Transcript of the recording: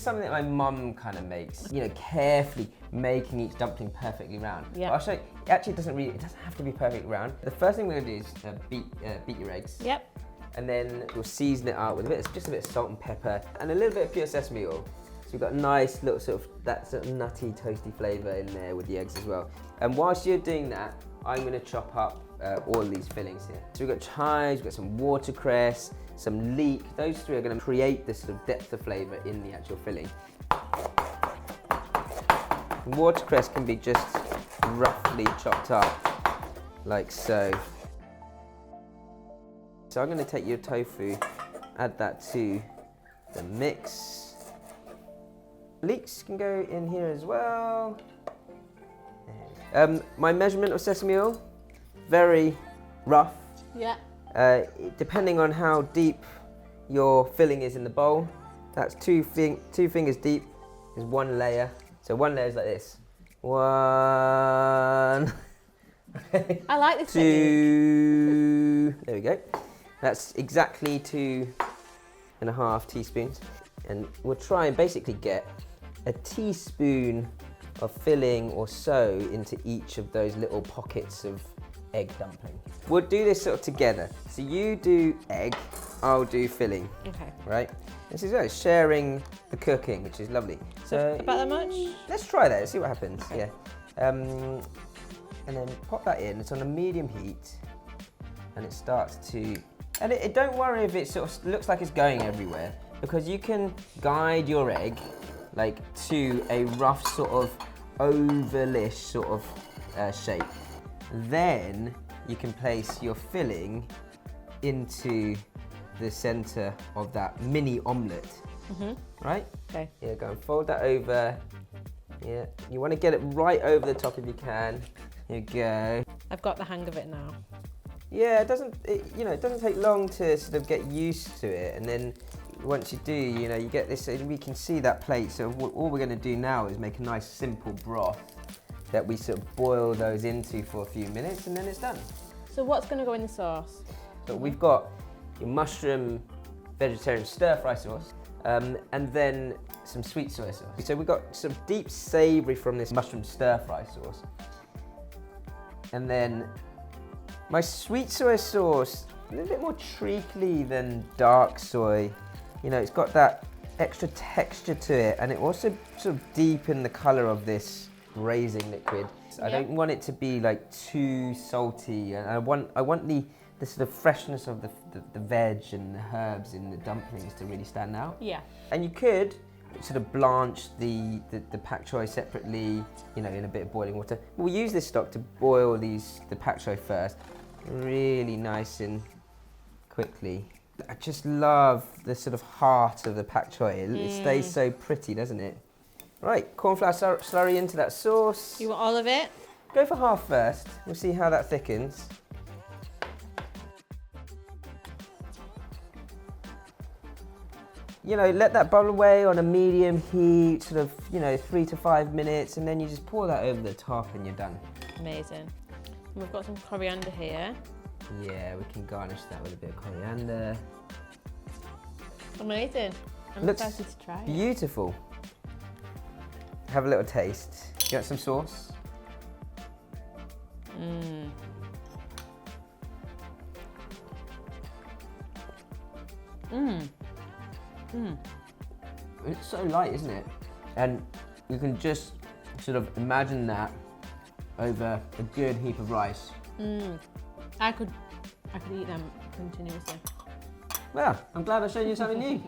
something that my mum kind of makes, you know, carefully making each dumpling perfectly round. Yeah. I'll show you, actually it doesn't have to be perfectly round. The first thing we're gonna do is beat your eggs. Yep. And then we'll season it up with just a bit of salt and pepper and a little bit of pure sesame oil. So we've got a nice little that sort of nutty, toasty flavour in there with the eggs as well. And whilst you're doing that, I'm gonna chop up all of these fillings here. So we've got chives, we've got some watercress, some leek. Those three are gonna create this sort of depth of flavour in the actual filling. Watercress can be just roughly chopped up, like so. So I'm going to take your tofu, add that to the mix. Leeks can go in here as well. My measurement of sesame oil, very rough. Yeah. Depending on how deep your filling is in the bowl, that's two fingers deep is one layer. So one layer is like this. One. I like this. Two. There we go. That's exactly 2.5 teaspoons. And we'll try and basically get a teaspoon of filling or so into each of those little pockets of egg dumpling. We'll do this sort of together. So you do egg, I'll do filling. Okay. Right? This is sharing the cooking, which is lovely. So about that much? Let's try that, see what happens. Okay. Yeah. And then pop that in. It's on a medium heat, and it starts to. And don't worry if it sort of looks like it's going everywhere, because you can guide your egg like to a rough sort of ovalish sort of shape. Then you can place your filling into the center of that mini omelette. Right? Okay. Yeah, go and fold that over. Yeah, you want to get it right over the top if you can. Here you go. I've got the hang of it now. Yeah, it doesn't take long to sort of get used to it, and then once you do, you get this, and we can see that plate. So all we're going to do now is make a nice simple broth that we sort of boil those into for a few minutes, and then it's done. So what's going to go in the sauce? So we've got your mushroom vegetarian stir-fry sauce, and then some sweet soy sauce. So we've got some deep savoury from this mushroom stir-fry sauce, and then my sweet soy sauce, a little bit more treacly than dark soy. It's got that extra texture to it, and it also sort of deepen the colour of this braising liquid. I don't want it to be like too salty, and I want the sort of freshness of the veg and the herbs in the dumplings to really stand out. Yeah. And you could sort of blanch the pak choy separately, in a bit of boiling water. We'll use this stock to boil the pak choy first, really nice and quickly. I just love the sort of heart of the pak choy. It stays so pretty, doesn't it? Right, cornflour slurry into that sauce. You want all of it? Go for half first. We'll see how that thickens. Let that bubble away on a medium heat, sort of, 3 to 5 minutes, and then you just pour that over the top and you're done. Amazing. And we've got some coriander here. Yeah, we can garnish that with a bit of coriander. Amazing. I'm excited to try it. Beautiful. Have a little taste. You want some sauce? It's so light, isn't it? And you can just sort of imagine that over a good heap of rice. I could eat them continuously. Well, I'm glad I showed you something new.